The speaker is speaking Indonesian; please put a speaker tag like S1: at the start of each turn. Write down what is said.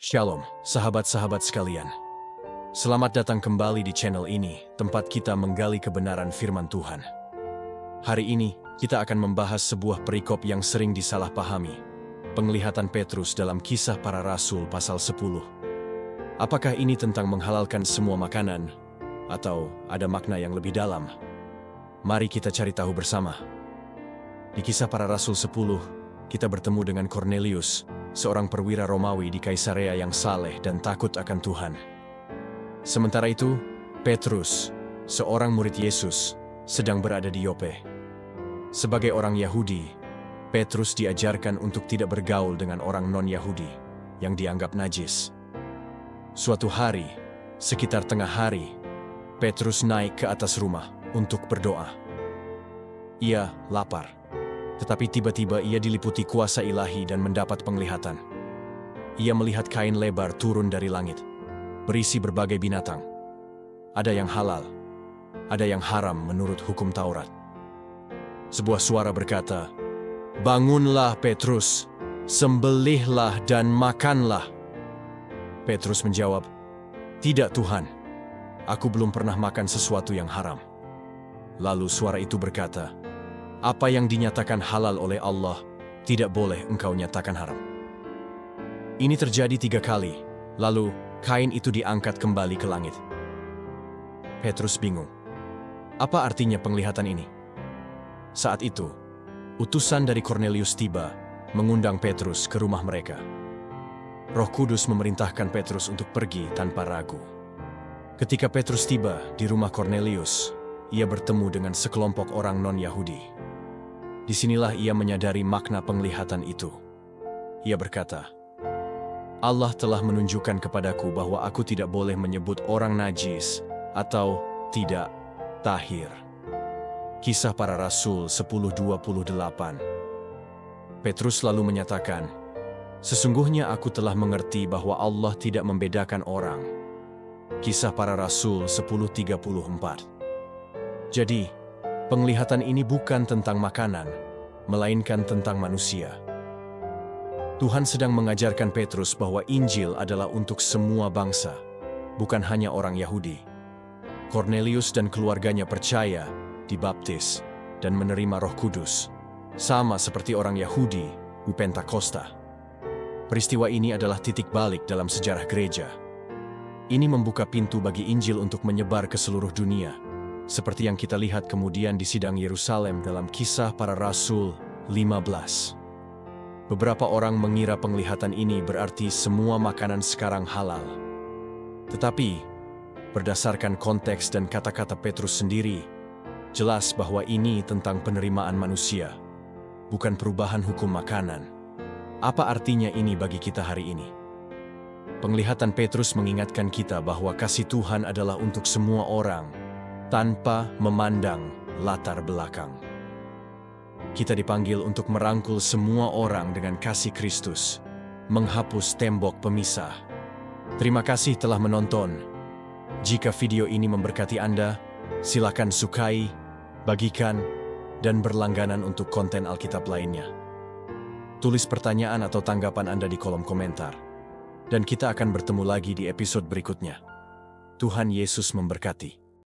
S1: Shalom, sahabat-sahabat sekalian. Selamat datang kembali di channel ini, tempat kita menggali kebenaran firman Tuhan. Hari ini, kita akan membahas sebuah perikop yang sering disalahpahami, penglihatan Petrus dalam Kisah Para Rasul pasal 10. Apakah ini tentang menghalalkan semua makanan, atau ada makna yang lebih dalam? Mari kita cari tahu bersama. Di Kisah Para Rasul 10, kita bertemu dengan Cornelius, seorang perwira Romawi di Kaisarea yang saleh dan takut akan Tuhan. Sementara itu, Petrus, seorang murid Yesus, sedang berada di Yope. Sebagai orang Yahudi, Petrus diajarkan untuk tidak bergaul dengan orang non-Yahudi yang dianggap najis. Suatu hari, sekitar tengah hari, Petrus naik ke atas rumah untuk berdoa. Ia lapar. Tetapi tiba-tiba ia diliputi kuasa ilahi dan mendapat penglihatan. Ia melihat kain lebar turun dari langit, berisi berbagai binatang. Ada yang halal, ada yang haram menurut hukum Taurat. Sebuah suara berkata, "Bangunlah Petrus, sembelihlah dan makanlah." Petrus menjawab, "Tidak Tuhan, aku belum pernah makan sesuatu yang haram." Lalu suara itu berkata, "Apa yang dinyatakan halal oleh Allah, tidak boleh engkau nyatakan haram." Ini terjadi 3 kali, lalu kain itu diangkat kembali ke langit. Petrus bingung. Apa artinya penglihatan ini? Saat itu, utusan dari Cornelius tiba, mengundang Petrus ke rumah mereka. Roh Kudus memerintahkan Petrus untuk pergi tanpa ragu. Ketika Petrus tiba di rumah Cornelius, ia bertemu dengan sekelompok orang non-Yahudi. Disinilah ia menyadari makna penglihatan itu. Ia berkata, "Allah telah menunjukkan kepadaku bahwa aku tidak boleh menyebut orang najis atau tidak tahir." Kisah Para Rasul 10:28. Petrus lalu menyatakan, "Sesungguhnya aku telah mengerti bahwa Allah tidak membedakan orang." Kisah Para Rasul 10:34. Jadi, penglihatan ini bukan tentang makanan, melainkan tentang manusia. Tuhan sedang mengajarkan Petrus bahwa Injil adalah untuk semua bangsa, bukan hanya orang Yahudi. Cornelius dan keluarganya percaya, dibaptis, dan menerima Roh Kudus, sama seperti orang Yahudi di Pentakosta. Peristiwa ini adalah titik balik dalam sejarah gereja. Ini membuka pintu bagi Injil untuk menyebar ke seluruh dunia, seperti yang kita lihat kemudian di sidang Yerusalem dalam Kisah Para Rasul 15. Beberapa orang mengira penglihatan ini berarti semua makanan sekarang halal. Tetapi, berdasarkan konteks dan kata-kata Petrus sendiri, jelas bahwa ini tentang penerimaan manusia, bukan perubahan hukum makanan. Apa artinya ini bagi kita hari ini? Penglihatan Petrus mengingatkan kita bahwa kasih Tuhan adalah untuk semua orang, tanpa memandang latar belakang. Kita dipanggil untuk merangkul semua orang dengan kasih Kristus, menghapus tembok pemisah. Terima kasih telah menonton. Jika video ini memberkati Anda, silakan sukai, bagikan, dan berlangganan untuk konten Alkitab lainnya. Tulis pertanyaan atau tanggapan Anda di kolom komentar. Dan kita akan bertemu lagi di episode berikutnya. Tuhan Yesus memberkati.